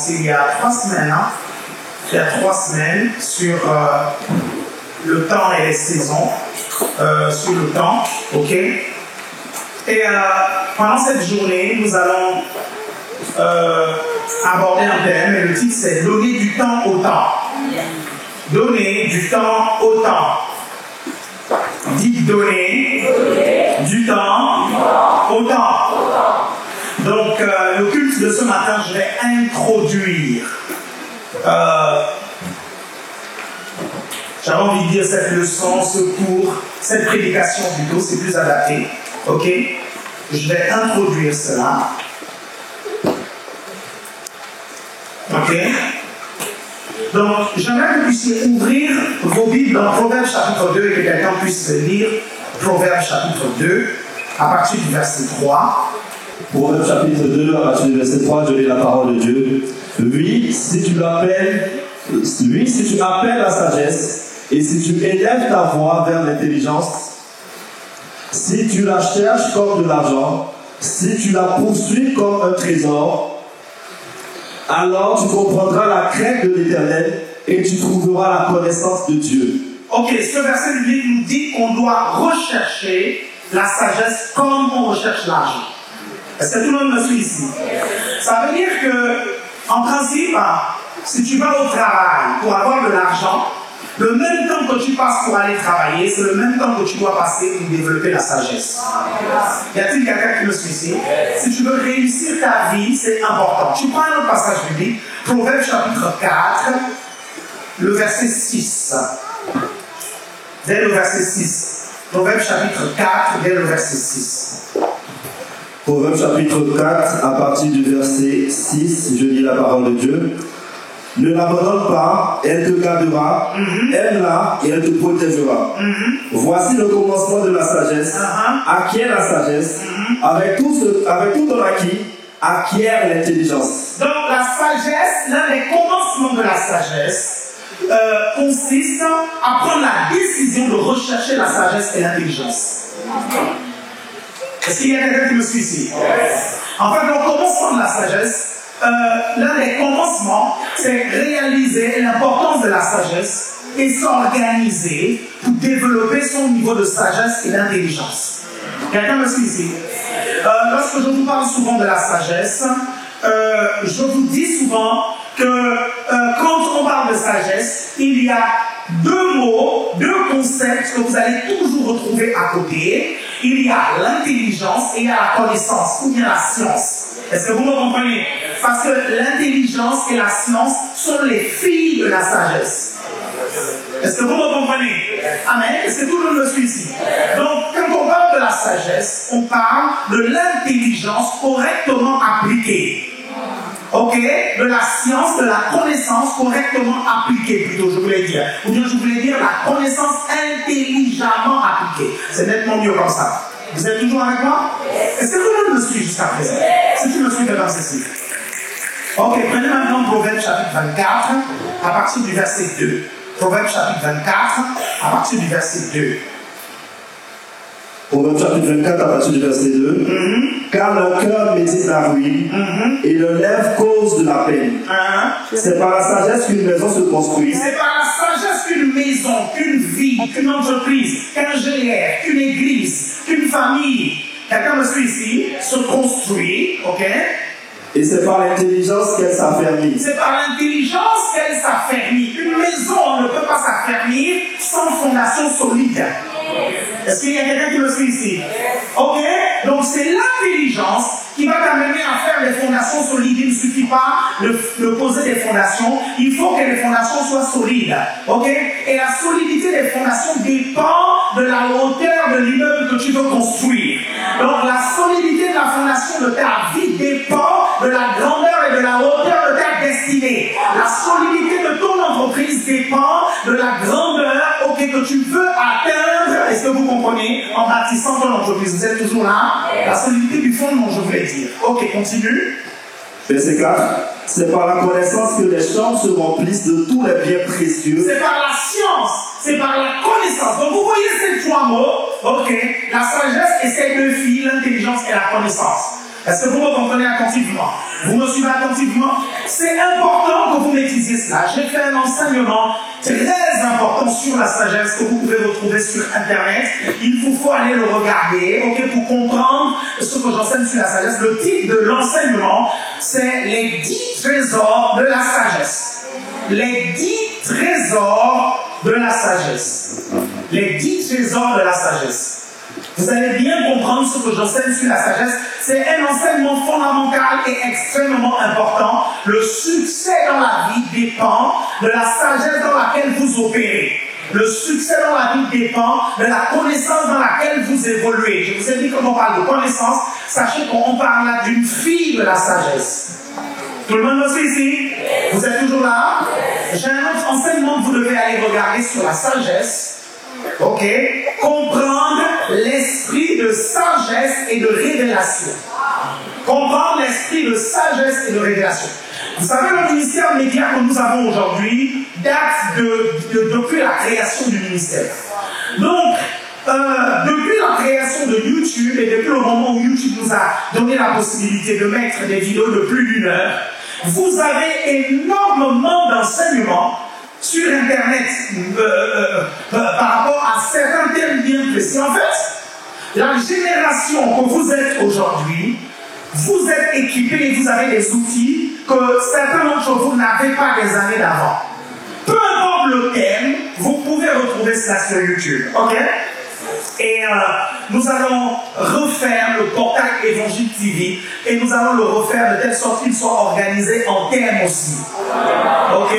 Il y a 3 semaines, il y a 3 semaines sur le temps et les saisons, sur le temps, ok. Et pendant cette journée, nous allons aborder un thème et le titre c'est donner du temps au temps. Donner du temps au temps. Dites donner du temps au temps. Donc, le culte de ce matin, je vais introduire. J'avais envie de dire cette leçon, ce cours, cette prédication plutôt, c'est plus adapté. Ok? Je vais introduire cela. Ok? Donc, j'aimerais que vous puissiez ouvrir vos Bibles dans Proverbes chapitre 2 et que quelqu'un puisse lire Proverbes chapitre 2 à partir du verset 3. Proverbes chapitre 2 à partir du verset 3, je lis la parole de Dieu. Oui, si tu appelles la sagesse et si tu élèves ta voix vers l'intelligence, si tu la cherches comme de l'argent, si tu la poursuis comme un trésor, alors tu comprendras la crainte de l'Éternel et tu trouveras la connaissance de Dieu. Ok, ce verset biblique nous dit qu'on doit rechercher la sagesse comme on recherche l'argent. Est-ce que tout le monde me suit ici? Ça veut dire que, en principe, si tu vas au travail pour avoir de l'argent, le même temps que tu passes pour aller travailler, c'est le même temps que tu dois passer pour développer la sagesse. Y a-t-il quelqu'un qui me suit ici? Si tu veux réussir ta vie, c'est important. Tu prends un autre passage biblique, Proverbes chapitre 4, le verset 6. Dès le verset 6. Proverbes chapitre 4, dès le verset 6. Proverbes chapitre 4, à partir du verset 6, je lis la parole de Dieu. Ne l'abandonne pas, elle te gardera, aime-la et elle te protégera. Voici le commencement de la sagesse. Acquiert la sagesse, avec tout ton acquis, acquiert l'intelligence. Donc la sagesse, l'un des commencements de la sagesse, consiste à prendre la décision de rechercher la sagesse et l'intelligence. Est-ce qu'il y a quelqu'un qui me suit ici? En fait, le commencement de la sagesse, l'un des commencements, c'est réaliser l'importance de la sagesse et s'organiser pour développer son niveau de sagesse et d'intelligence. Quelqu'un me suit ici? Lorsque je vous parle souvent de la sagesse, je vous dis souvent que quand on parle de sagesse, il y a deux mots, deux concepts que vous allez toujours retrouver à côté. Il y a l'intelligence et il y a la connaissance, ou bien la science. Est-ce que vous me comprenez? Parce que l'intelligence et la science sont les filles de la sagesse. Est-ce que vous me comprenez? Amen. Est-ce que tout le monde me suit ici? Donc, quand on parle de la sagesse, on parle de l'intelligence correctement appliquée. Ok? De la science, de la connaissance correctement appliquée, plutôt, je voulais dire. Ou bien je voulais dire la connaissance intelligemment appliquée. C'est nettement mieux comme ça. Vous êtes toujours avec moi? Est-ce que tout le monde me suit jusqu'à présent? Si tu me suis, dans ceci. Ok, prenez maintenant Proverbes chapitre 24, à partir du verset 2. Proverbes chapitre 24, à partir du verset 2. Proverbes chapitre 24, à partir du verset 2. Car le cœur médite la ruine et le lèvre cause de la peine. C'est par la sagesse qu'une maison se construit. C'est par la sagesse qu'une maison, qu'une vie, qu'une entreprise, qu'un GR, qu'une église, qu'une famille, quelqu'un me suit ici, se construit, ok? Et c'est par l'intelligence qu'elle s'affermit. C'est par l'intelligence qu'elle s'affermit. Une maison ne peut pas s'affermir sans fondation solide. Est-ce qu'il y a quelqu'un qui me suit ici? Ok? Donc c'est l'intelligence qui va t'amener à faire des fondations solides. Il ne suffit pas de poser des fondations. Il faut que les fondations soient solides. Ok? Et la solidité des fondations dépend de la hauteur de l'immeuble que tu veux construire. Donc la solidité de la fondation de ta vie dépend de la grandeur et de la hauteur de ta destinée. La solidité de ton entreprise dépend de la grandeur que tu veux atteindre. Est-ce que vous comprenez? En bâtissant ton entreprise. Vous êtes toujours là? La solidité du fondement, je voulais dire. Ok, continue. Verset 4. C'est par la connaissance que les champs se remplissent de tous les biens précieux. C'est par la science, c'est par la connaissance. Donc vous voyez ces trois mots. Ok, la sagesse et ces deux filles, l'intelligence et la connaissance. Est-ce que vous me comprenez attentivement? Vous me suivez attentivement? C'est important que vous maîtrisiez cela. J'ai fait un enseignement très important sur la sagesse que vous pouvez retrouver sur Internet. Il vous faut aller le regarder, ok, pour comprendre ce que j'enseigne sur la sagesse. Le titre de l'enseignement, c'est les 10 trésors de la sagesse. Les 10 trésors de la sagesse. Les 10 trésors de la sagesse. Vous allez bien comprendre ce que j'enseigne sur la sagesse. C'est un enseignement fondamental et extrêmement important. Le succès dans la vie dépend de la sagesse dans laquelle vous opérez. Le succès dans la vie dépend de la connaissance dans laquelle vous évoluez. Je vous ai dit, quand on parle de connaissance, sachez qu'on parle là d'une fille de la sagesse. Tout le monde me suit ici? Vous êtes toujours là? j'ai un autre enseignement que vous devez aller regarder sur la sagesse. Ok? Comprendre l'esprit de sagesse et de révélation. Comprendre l'esprit de sagesse et de révélation. Vous savez, le ministère média que nous avons aujourd'hui date depuis la création du ministère. Donc, depuis la création de YouTube et depuis le moment où YouTube nous a donné la possibilité de mettre des vidéos de plus d'1 heure, vous avez énormément d'enseignements sur Internet par rapport à certains thèmes bien précis. En fait, la génération que vous êtes aujourd'hui, vous êtes équipés et vous avez des outils que certains d'entre vous n'avaient pas des années d'avant. Peu importe le thème, vous pouvez retrouver cela sur YouTube. Ok? Et nous allons refaire le portail Évangile TV et nous allons le refaire de telle sorte qu'il soit organisé en thème aussi. Ok?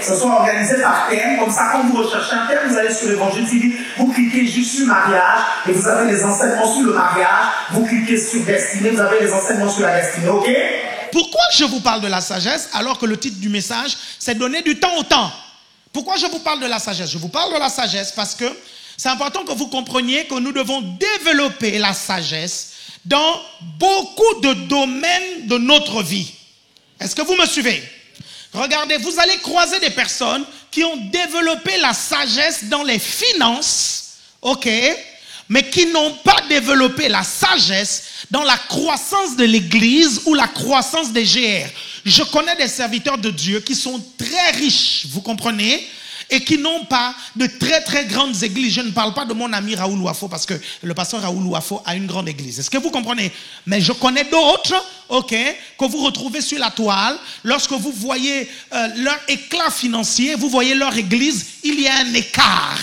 Ce soit organisé par thème, comme ça quand vous recherchez un thème, vous allez sur Évangile TV, vous cliquez juste sur mariage et vous avez les enseignements sur le mariage, vous cliquez sur destinée, vous avez les enseignements sur la destinée. Ok? Pourquoi je vous parle de la sagesse alors que le titre du message c'est donner du temps au temps? Pourquoi je vous parle de la sagesse? Je vous parle de la sagesse parce que c'est important que vous compreniez que nous devons développer la sagesse dans beaucoup de domaines de notre vie. Est-ce que vous me suivez? Regardez, vous allez croiser des personnes qui ont développé la sagesse dans les finances, ok, mais qui n'ont pas développé la sagesse dans la croissance de l'Église ou la croissance des GR. Je connais des serviteurs de Dieu qui sont très riches, vous comprenez, et qui n'ont pas de très très grandes églises. Je ne parle pas de mon ami Raoul Ouafo parce que le pasteur Raoul Ouafo a une grande église. Est-ce que vous comprenez? Mais je connais d'autres, ok, que vous retrouvez sur la toile. Lorsque vous voyez leur éclat financier, vous voyez leur église, il y a un écart.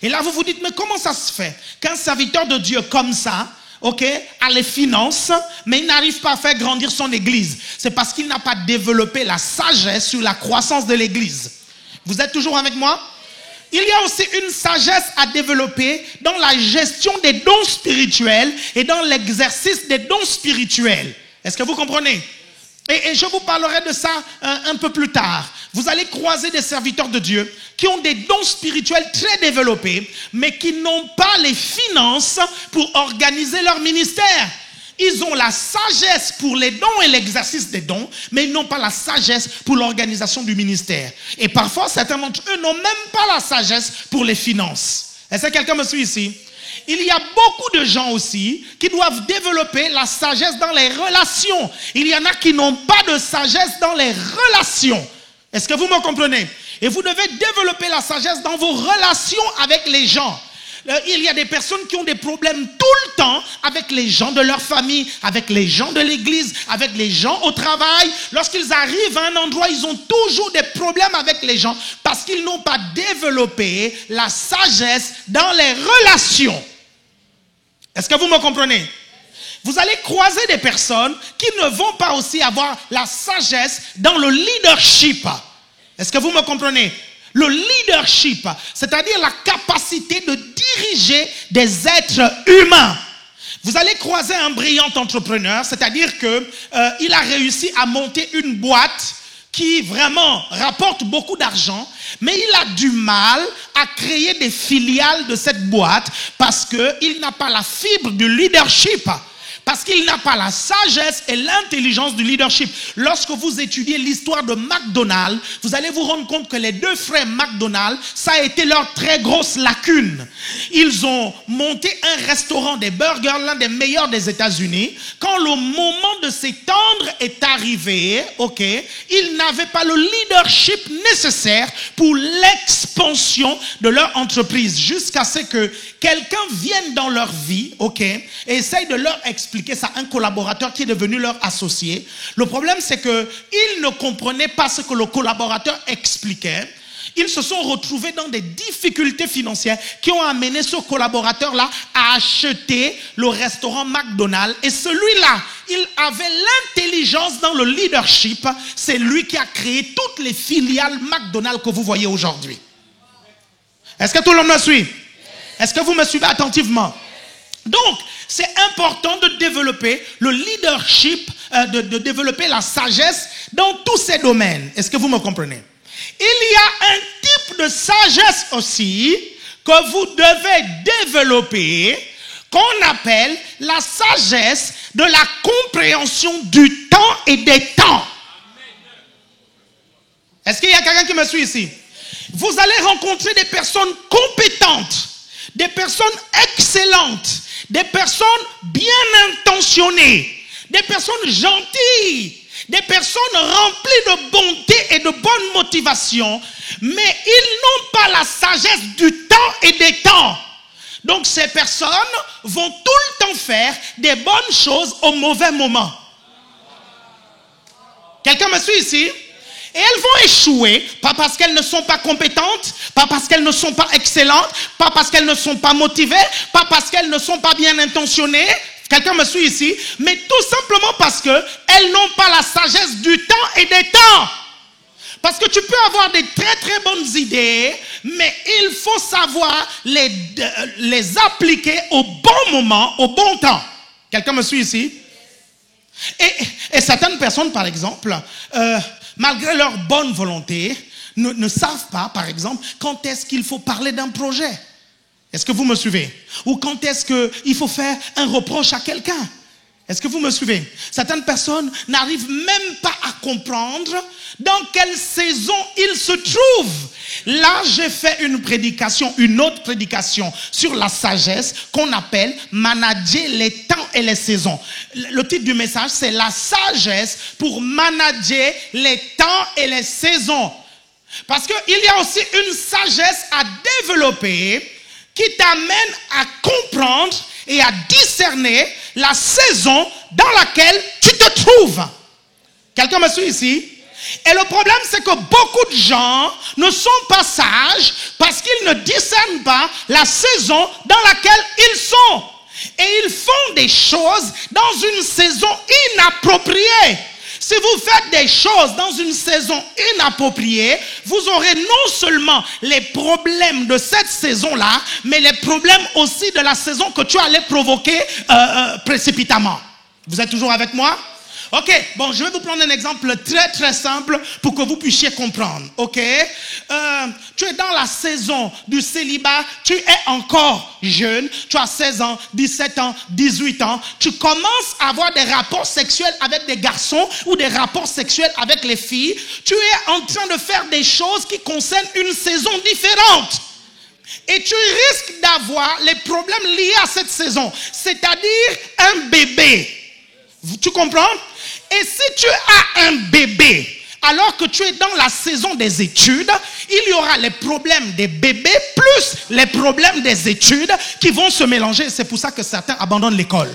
Et là vous vous dites, mais comment ça se fait qu'un serviteur de Dieu comme ça, ok, a les finances, mais il n'arrive pas à faire grandir son église? C'est parce qu'il n'a pas développé la sagesse sur la croissance de l'église. Vous êtes toujours avec moi? Il y a aussi une sagesse à développer dans la gestion des dons spirituels et dans l'exercice des dons spirituels. Est-ce que vous comprenez? Et je vous parlerai de ça un peu plus tard. Vous allez croiser des serviteurs de Dieu qui ont des dons spirituels très développés, mais qui n'ont pas les finances pour organiser leur ministère. Ils ont la sagesse pour les dons et l'exercice des dons, mais ils n'ont pas la sagesse pour l'organisation du ministère. Et parfois, certains d'entre eux n'ont même pas la sagesse pour les finances. Est-ce que quelqu'un me suit ici? Il y a beaucoup de gens aussi qui doivent développer la sagesse dans les relations. Il y en a qui n'ont pas de sagesse dans les relations. Est-ce que vous me comprenez? Et vous devez développer la sagesse dans vos relations avec les gens. Il y a des personnes qui ont des problèmes tout le temps avec les gens de leur famille, avec les gens de l'église, avec les gens au travail. Lorsqu'ils arrivent à un endroit, ils ont toujours des problèmes avec les gens parce qu'ils n'ont pas développé la sagesse dans les relations. Est-ce que vous me comprenez? Vous allez croiser des personnes qui ne vont pas aussi avoir la sagesse dans le leadership. Est-ce que vous me comprenez? Le leadership, c'est-à-dire la capacité de diriger des êtres humains. Vous allez croiser un brillant entrepreneur, c'est-à-dire que il a réussi à monter une boîte qui vraiment rapporte beaucoup d'argent, mais il a du mal à créer des filiales de cette boîte parce qu'il n'a pas la fibre du leadership. Parce qu'il n'a pas la sagesse et l'intelligence du leadership. Lorsque vous étudiez l'histoire de McDonald's, vous allez vous rendre compte que les deux frères McDonald's, ça a été leur très grosse lacune. Ils ont monté un restaurant des burgers, l'un des meilleurs des États-Unis. Quand le moment de s'étendre est arrivé, ok, ils n'avaient pas le leadership nécessaire pour l'expansion de leur entreprise. Jusqu'à ce que quelqu'un vienne dans leur vie, ok, et essaye de leur expliquer ça à un collaborateur qui est devenu leur associé. Le problème, c'est qu'ils ne comprenaient pas ce que le collaborateur expliquait. Ils se sont retrouvés dans des difficultés financières qui ont amené ce collaborateur-là à acheter le restaurant McDonald's. Et celui-là, il avait l'intelligence dans le leadership. C'est lui qui a créé toutes les filiales McDonald's que vous voyez aujourd'hui. Est-ce que tout le monde me suit? Est-ce que vous me suivez attentivement? Donc, c'est important de développer le leadership, de développer la sagesse dans tous ces domaines. Est-ce que vous me comprenez? il y a un type de sagesse aussi que vous devez développer, qu'on appelle la sagesse de la compréhension du temps et des temps. Est-ce qu'il y a quelqu'un qui me suit ici? Vous allez rencontrer des personnes compétentes, des personnes excellentes, des personnes bien intentionnées, des personnes gentilles, des personnes remplies de bonté et de bonne motivation, mais ils n'ont pas la sagesse du temps et des temps. Donc ces personnes vont tout le temps faire des bonnes choses au mauvais moment. Quelqu'un me suit ici? Et elles vont échouer, pas parce qu'elles ne sont pas compétentes, pas parce qu'elles ne sont pas excellentes, pas parce qu'elles ne sont pas motivées, pas parce qu'elles ne sont pas bien intentionnées. Quelqu'un me suit ici? Mais tout simplement parce qu'elles n'ont pas la sagesse du temps et des temps. Parce que tu peux avoir des très très bonnes idées, mais il faut savoir les appliquer au bon moment, au bon temps. Quelqu'un me suit ici? Et certaines personnes, par exemple, malgré leur bonne volonté, ne savent pas, par exemple, quand est-ce qu'il faut parler d'un projet. Est-ce que vous me suivez? Ou quand est-ce qu'il faut faire un reproche à quelqu'un? Est-ce que vous me suivez? Certaines personnes n'arrivent même pas à comprendre dans quelle saison ils se trouvent. Là, j'ai fait une autre prédication sur la sagesse qu'on appelle manager les temps et les saisons. Le titre du message, c'est la sagesse pour manager les temps et les saisons. Parce qu'il y a aussi une sagesse à développer qui t'amène à comprendre et à discerner la saison dans laquelle tu te trouves. Quelqu'un me suit ici? Et le problème, c'est que beaucoup de gens ne sont pas sages parce qu'ils ne discernent pas la saison dans laquelle ils sont. Et ils font des choses dans une saison inappropriée. Si vous faites des choses dans une saison inappropriée, vous aurez non seulement les problèmes de cette saison-là, mais les problèmes aussi de la saison que tu allais provoquer précipitamment. Vous êtes toujours avec moi? Ok, bon, je vais vous prendre un exemple très très simple pour que vous puissiez comprendre. Ok, tu es dans la saison du célibat, tu es encore jeune, tu as 16 ans, 17 ans, 18 ans, tu commences à avoir des rapports sexuels avec des garçons ou des rapports sexuels avec les filles, tu es en train de faire des choses qui concernent une saison différente. Et tu risques d'avoir les problèmes liés à cette saison, c'est-à-dire un bébé. Tu comprends? Et si tu as un bébé, alors que tu es dans la saison des études, il y aura les problèmes des bébés plus les problèmes des études qui vont se mélanger. C'est pour ça que certains abandonnent l'école.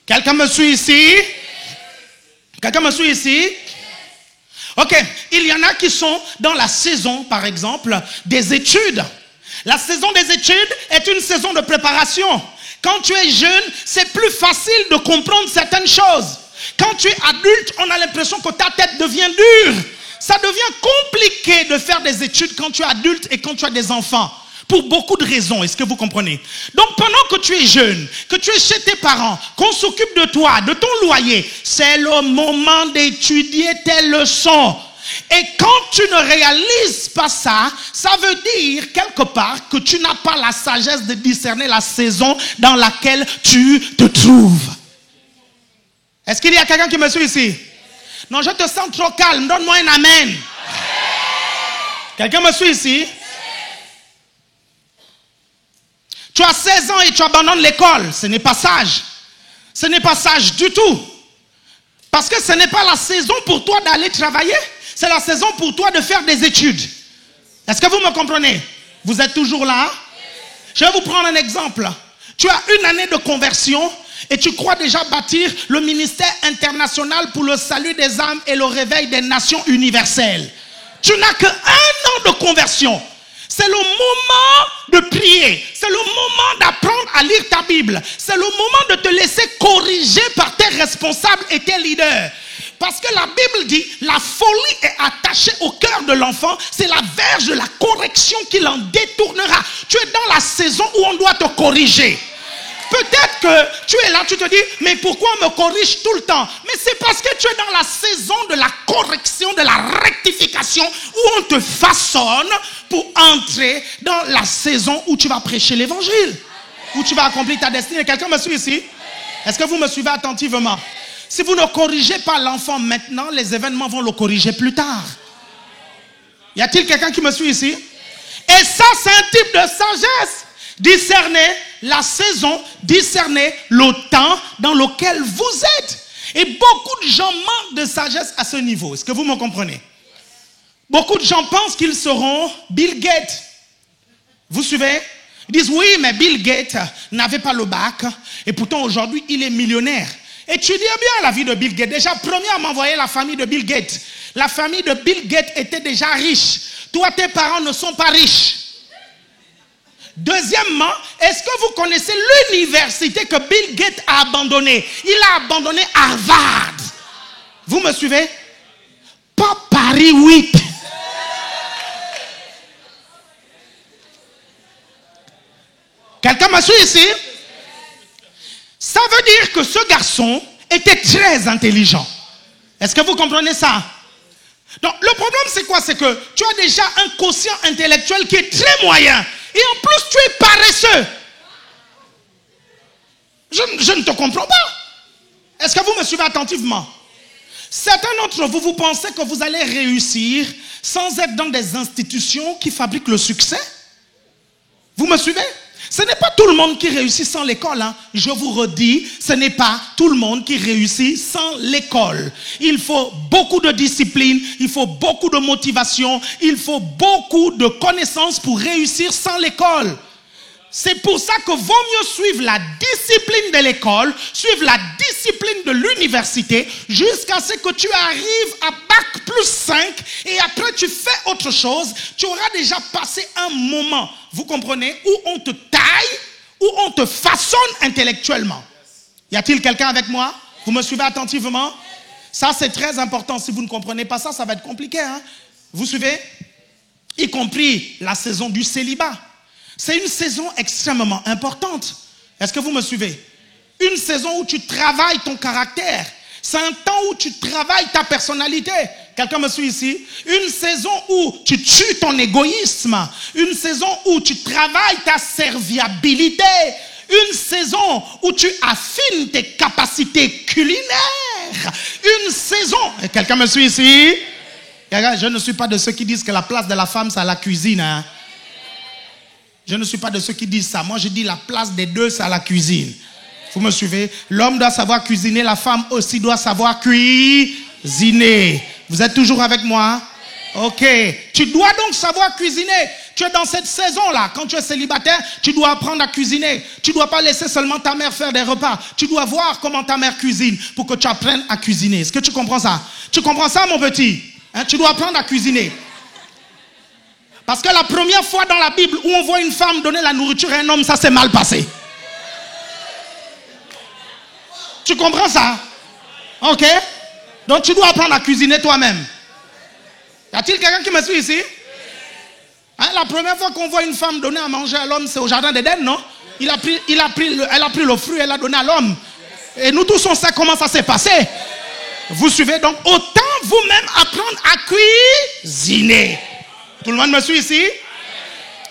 Quelqu'un me suit ici? Quelqu'un me suit ici? Ok, il y en a qui sont dans la saison, par exemple, des études. La saison des études est une saison de préparation. Quand tu es jeune, c'est plus facile de comprendre certaines choses. Quand tu es adulte, on a l'impression que ta tête devient dure. Ça devient compliqué de faire des études quand tu es adulte et quand tu as des enfants. Pour beaucoup de raisons, est-ce que vous comprenez? Donc pendant que tu es jeune, que tu es chez tes parents, qu'on s'occupe de toi, de ton loyer, c'est le moment d'étudier tes leçons. Et quand tu ne réalises pas ça, ça veut dire quelque part que tu n'as pas la sagesse de discerner la saison dans laquelle tu te trouves. Est-ce qu'il y a quelqu'un qui me suit ici? Non, je te sens trop calme. Donne-moi un amen. Quelqu'un me suit ici? Tu as 16 ans et tu abandonnes l'école. Ce n'est pas sage. Ce n'est pas sage du tout. Parce que ce n'est pas la saison pour toi d'aller travailler. C'est la saison pour toi de faire des études. Est-ce que vous me comprenez? Vous êtes toujours là? Je vais vous prendre un exemple. Tu as une année de conversion et tu crois déjà bâtir le ministère international pour le salut des âmes et le réveil des nations universelles. Tu n'as qu'un an de conversion. C'est le moment de prier. C'est le moment d'apprendre à lire ta Bible. C'est le moment de te laisser corriger par tes responsables et tes leaders. Parce que la Bible dit, la folie est attachée au cœur de l'enfant. C'est la verge de la correction qui l'en détournera. Tu es dans la saison où on doit te corriger. Peut-être que tu es là, tu te dis, mais pourquoi on me corrige tout le temps? Mais c'est parce que tu es dans la saison de la correction, de la rectification, où on te façonne pour entrer dans la saison où tu vas prêcher l'évangile, où tu vas accomplir ta destinée. Quelqu'un me suit ici? Est-ce que vous me suivez attentivement? Si vous ne corrigez pas l'enfant maintenant, les événements vont le corriger plus tard. Y a-t-il quelqu'un qui me suit ici? Et ça, c'est un type de sagesse. Discerner la saison, discerner le temps dans lequel vous êtes. Et beaucoup de gens manquent de sagesse à ce niveau. Est-ce que vous me comprenez? Beaucoup de gens pensent qu'ils seront Bill Gates. Vous suivez? Ils disent, oui, mais Bill Gates n'avait pas le bac. Et pourtant, aujourd'hui, il est millionnaire. Étudiez bien la vie de Bill Gates. Déjà, premièrement, voyez la famille de Bill Gates. La famille de Bill Gates était déjà riche. Toi, tes parents ne sont pas riches. Deuxièmement, est-ce que vous connaissez l'université que Bill Gates a abandonnée? Il a abandonné Harvard. Vous me suivez? Pas Paris 8. Quelqu'un me suit ici? Ça veut dire que ce garçon était très intelligent. Est-ce que vous comprenez ça? Donc, le problème, c'est quoi? C'est que tu as déjà un quotient intellectuel qui est très moyen. Et en plus, tu es paresseux. Je ne te comprends pas. Est-ce que vous me suivez attentivement? Certains d'entre vous, vous pensez que vous allez réussir sans être dans des institutions qui fabriquent le succès? Vous me suivez? Ce n'est pas tout le monde qui réussit sans l'école. Hein. Je vous redis, ce n'est pas tout le monde qui réussit sans l'école. Il faut beaucoup de discipline, il faut beaucoup de motivation, il faut beaucoup de connaissances pour réussir sans l'école. C'est pour ça que vaut mieux suivre la discipline de l'école, suivre la discipline de l'université, jusqu'à ce que tu arrives à bac plus 5 et après tu fais autre chose. Tu auras déjà passé un moment, vous comprenez, où on te taille, où on te façonne intellectuellement. Y a-t-il quelqu'un avec moi? Vous me suivez attentivement? Ça, c'est très important. Si vous ne comprenez pas ça, ça va être compliqué. Hein? Vous suivez? Y compris la saison du célibat. C'est une saison extrêmement importante. Est-ce que vous me suivez? Une saison où tu travailles ton caractère. C'est un temps où tu travailles ta personnalité. Quelqu'un me suit ici? Une saison où tu tues ton égoïsme. Une saison où tu travailles ta serviabilité. Une saison où tu affines tes capacités culinaires. Une saison... Quelqu'un me suit ici? Je ne suis pas de ceux qui disent que la place de la femme, c'est à la cuisine. Hein? Je ne suis pas de ceux qui disent ça. Moi, je dis la place des deux, c'est à la cuisine. Vous me suivez? L'homme doit savoir cuisiner, la femme aussi doit savoir cuisiner. Vous êtes toujours avec moi? Ok. Tu dois donc savoir cuisiner. Tu es dans cette saison-là. Quand tu es célibataire, tu dois apprendre à cuisiner. Tu ne dois pas laisser seulement ta mère faire des repas. Tu dois voir comment ta mère cuisine pour que tu apprennes à cuisiner. Est-ce que tu comprends ça? Tu comprends ça, mon petit? Hein? Tu dois apprendre à cuisiner. Parce que la première fois dans la Bible où on voit une femme donner la nourriture à un homme, ça s'est mal passé. Tu comprends ça? Ok? Donc tu dois apprendre à cuisiner toi-même. Y a-t-il quelqu'un qui me suit ici? Hein, la première fois qu'on voit une femme donner à manger à l'homme, c'est au jardin d'Éden, non? Elle a pris le fruit, elle a donné à l'homme. Et nous tous on sait comment ça s'est passé. Vous suivez? Donc autant vous-même apprendre à cuisiner. Tout le monde me suit ici?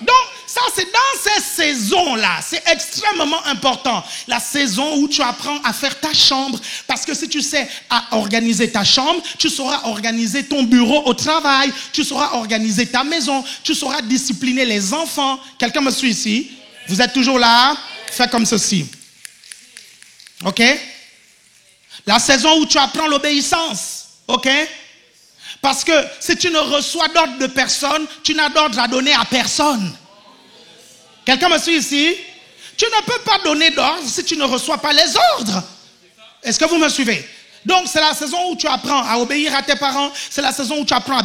Donc, ça c'est dans ces saisons-là, c'est extrêmement important. La saison où tu apprends à faire ta chambre, parce que si tu sais à organiser ta chambre, tu sauras organiser ton bureau au travail, tu sauras organiser ta maison, tu sauras discipliner les enfants. Quelqu'un me suit ici? Vous êtes toujours là? Fais comme ceci. Ok? La saison où tu apprends l'obéissance. Ok? Parce que si tu ne reçois d'ordre de personne, tu n'as d'ordre à donner à personne. Quelqu'un me suit ici? Tu ne peux pas donner d'ordre si tu ne reçois pas les ordres. Est-ce que vous me suivez? Donc c'est la saison où tu apprends à obéir à tes parents. C'est la saison où tu apprends à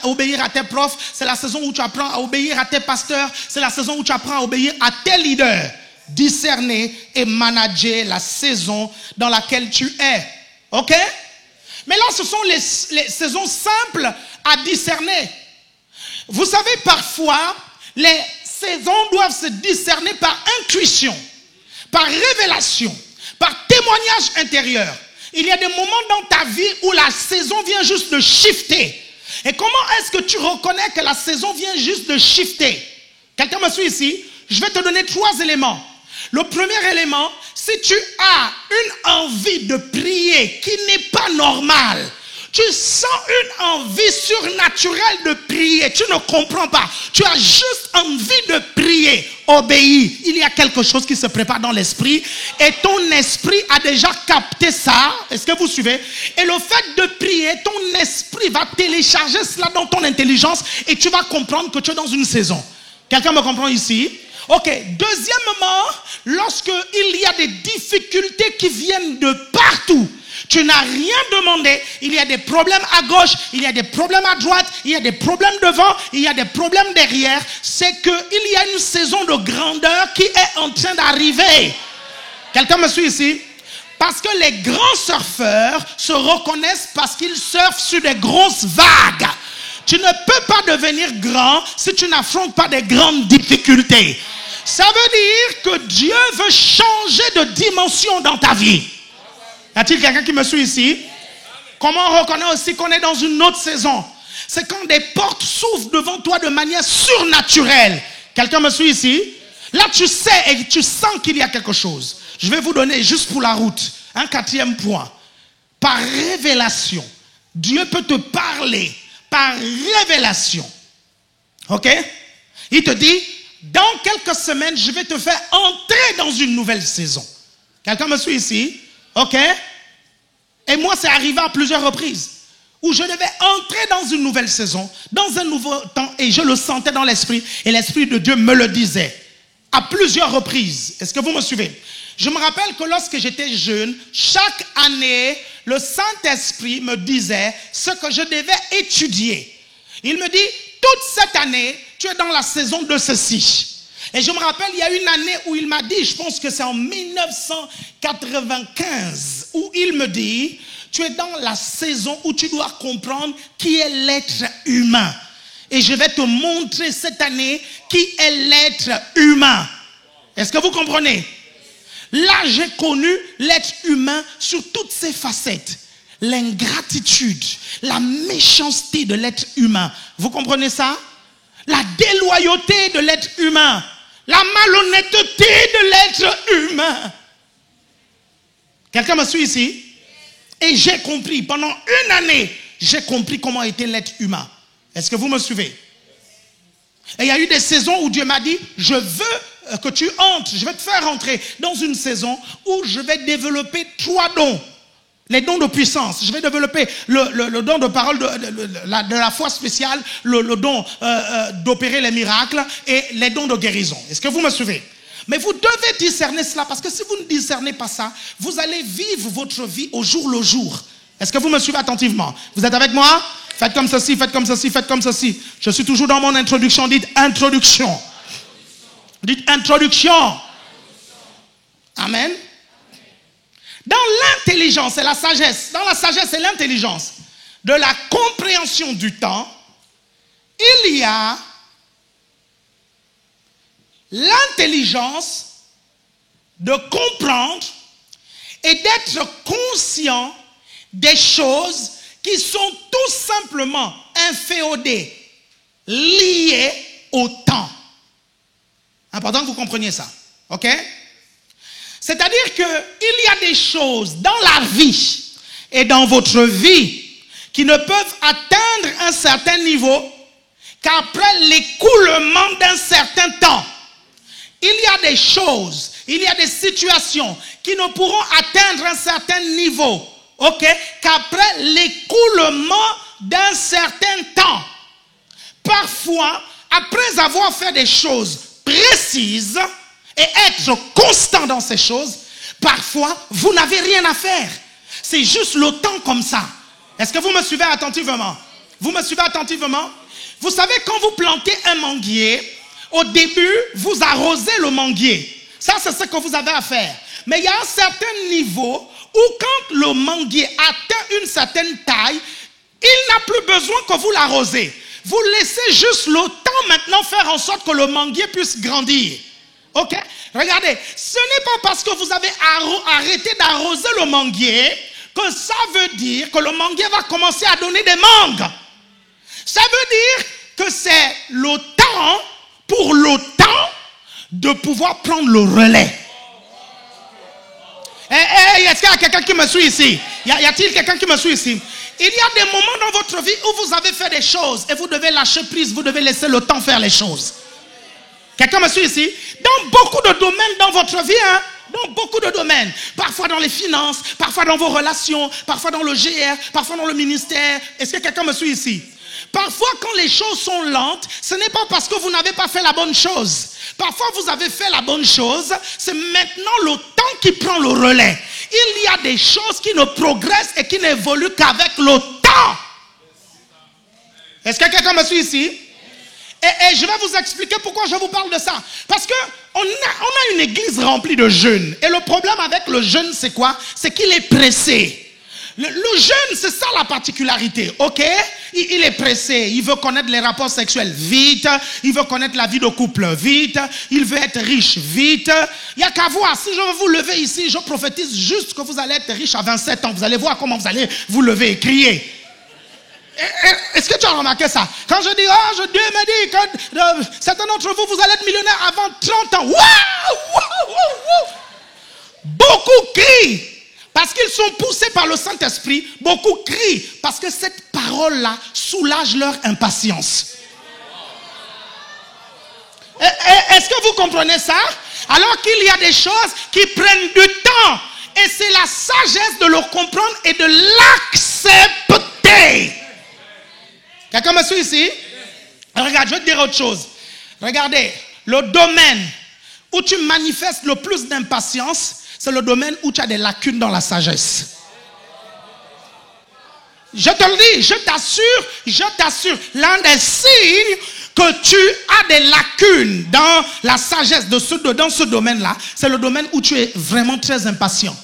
obéir à tes profs. C'est la saison où tu apprends à obéir à tes pasteurs. C'est la saison où tu apprends à obéir à tes leaders. Discerner et manager la saison dans laquelle tu es. Ok? Mais là, ce sont les saisons simples à discerner. Vous savez, parfois, les saisons doivent se discerner par intuition. par révélation, par témoignage intérieur. Il y a des moments dans ta vie où la saison vient juste de shifter. Et comment est-ce que tu reconnais que la saison vient juste de shifter? Quelqu'un me suit ici? Je vais te donner 3 éléments. Le premier élément, si tu as une envie de prier qui n'est pas normale, tu sens une envie surnaturelle de prier, tu ne comprends pas, tu as juste envie de prier, obéis. Il y a quelque chose qui se prépare dans l'esprit et ton esprit a déjà capté ça. Est-ce que vous suivez? Et le fait de prier, ton esprit va télécharger cela dans ton intelligence et tu vas comprendre que tu es dans une saison. Quelqu'un me comprend ici? Ok. Deuxièmement, lorsque il y a des difficultés qui viennent de partout, tu n'as rien demandé, il y a des problèmes à gauche, il y a des problèmes à droite, il y a des problèmes devant, il y a des problèmes derrière, c'est qu'il y a une saison de grandeur qui est en train d'arriver. Quelqu'un me suit ici? Parce que les grands surfeurs se reconnaissent parce qu'ils surfent sur des grosses vagues. Tu ne peux pas devenir grand si tu n'affrontes pas des grandes difficultés. Ça veut dire que Dieu veut changer de dimension dans ta vie. Y a-t-il quelqu'un qui me suit ici? Comment on reconnaît aussi qu'on est dans une autre saison? C'est quand des portes s'ouvrent devant toi de manière surnaturelle. Quelqu'un me suit ici? Là, tu sais et tu sens qu'il y a quelque chose. Je vais vous donner, juste pour la route, un 4e point. Par révélation. Dieu peut te parler par révélation. Ok? Il te dit, dans quelques semaines, je vais te faire entrer dans une nouvelle saison. Quelqu'un me suit ici? Ok? Et moi, c'est arrivé à plusieurs reprises où je devais entrer dans une nouvelle saison, dans un nouveau temps, et je le sentais dans l'esprit, et l'esprit de Dieu me le disait à plusieurs reprises. Est-ce que vous me suivez? Je me rappelle que lorsque j'étais jeune, chaque année, le Saint-Esprit me disait ce que je devais étudier. Il me dit, toute cette année, tu es dans la saison de ceci. Et je me rappelle, il y a une année où il m'a dit, je pense que c'est en 1995, où il me dit, tu es dans la saison où tu dois comprendre qui est l'être humain. Et je vais te montrer cette année qui est l'être humain. Est-ce que vous comprenez? Là, j'ai connu l'être humain sur toutes ses facettes. L'ingratitude, la méchanceté de l'être humain. Vous comprenez ça? La déloyauté de l'être humain. La malhonnêteté de l'être humain. Quelqu'un me suit ici? Et j'ai compris, pendant une année, j'ai compris comment était l'être humain. Est-ce que vous me suivez? Et il y a eu des saisons où Dieu m'a dit, je veux que tu entres, je vais te faire entrer dans une saison où je vais développer 3 dons. Les dons de puissance. Je vais développer le don de parole de la foi spéciale, le don d'opérer les miracles et les dons de guérison. Est-ce que vous me suivez? Mais vous devez discerner cela parce que si vous ne discernez pas ça, vous allez vivre votre vie au jour le jour. Est-ce que vous me suivez attentivement? Vous êtes avec moi? Faites comme ceci, faites comme ceci, faites comme ceci. Je suis toujours dans mon introduction. Dites introduction. Dites introduction. Amen. Dans l'intelligence et la sagesse, dans la sagesse et l'intelligence de la compréhension du temps, il y a l'intelligence de comprendre et d'être conscient des choses qui sont tout simplement inféodées, liées au temps. Important que vous compreniez ça. Ok? C'est-à-dire qu'il y a des choses dans la vie et dans votre vie qui ne peuvent atteindre un certain niveau qu'après l'écoulement d'un certain temps. Il y a des choses, il y a des situations qui ne pourront atteindre un certain niveau, ok, qu'après l'écoulement d'un certain temps. Parfois, après avoir fait des choses précises et être constant dans ces choses, parfois, vous n'avez rien à faire. C'est juste le temps comme ça. Est-ce que vous me suivez attentivement? Vous me suivez attentivement? Vous savez, quand vous plantez un manguier, au début, vous arrosez le manguier. Ça, c'est ce que vous avez à faire. Mais il y a un certain niveau où quand le manguier atteint une certaine taille, il n'a plus besoin que vous l'arrosez. Vous laissez juste le temps maintenant faire en sorte que le manguier puisse grandir. Ok? Regardez, ce n'est pas parce que vous avez arrêté d'arroser le manguier que ça veut dire que le manguier va commencer à donner des mangues. Ça veut dire que c'est le temps pour le temps de pouvoir prendre le relais. Est-ce qu'il y a quelqu'un qui me suit ici? Y a-t-il quelqu'un qui me suit ici? Il y a des moments dans votre vie où vous avez fait des choses et vous devez lâcher prise, vous devez laisser le temps faire les choses. Quelqu'un me suit ici? Dans beaucoup de domaines dans votre vie, hein? Dans beaucoup de domaines. Parfois dans les finances, parfois dans vos relations, parfois dans le GR, parfois dans le ministère. Est-ce que quelqu'un me suit ici? Parfois quand les choses sont lentes, ce n'est pas parce que vous n'avez pas fait la bonne chose. Parfois vous avez fait la bonne chose, c'est maintenant le temps qui prend le relais. Il y a des choses qui ne progressent et qui n'évoluent qu'avec le temps. Est-ce que quelqu'un me suit ici? Et je vais vous expliquer pourquoi je vous parle de ça. Parce que on a une église remplie de jeunes. Et le problème avec le jeune, c'est quoi? C'est qu'il est pressé. Le jeune, c'est ça la particularité, ok? Il est pressé, il veut connaître les rapports sexuels vite, il veut connaître la vie de couple vite, il veut être riche vite. Il n'y a qu'à voir, si je veux vous lever ici, je prophétise juste que vous allez être riche à 27 ans. Vous allez voir comment vous allez vous lever et crier. Est-ce que tu as remarqué ça? Quand je dis, oh, Dieu me dit que certains d'entre vous, vous allez être millionnaire avant 30 ans. Waouh! Beaucoup crient. Parce qu'ils sont poussés par le Saint-Esprit, beaucoup crient parce que cette parole-là soulage leur impatience. Est-ce que vous comprenez ça? Alors qu'il y a des choses qui prennent du temps. Et c'est la sagesse de le comprendre et de l'accepter. Quelqu'un me suit ici? Regarde, je vais te dire autre chose. Regardez, le domaine où tu manifestes le plus d'impatience, c'est le domaine où tu as des lacunes dans la sagesse. Je te le dis, je t'assure, l'un des signes que tu as des lacunes dans la sagesse dans ce domaine-là, c'est le domaine où tu es vraiment très impatient.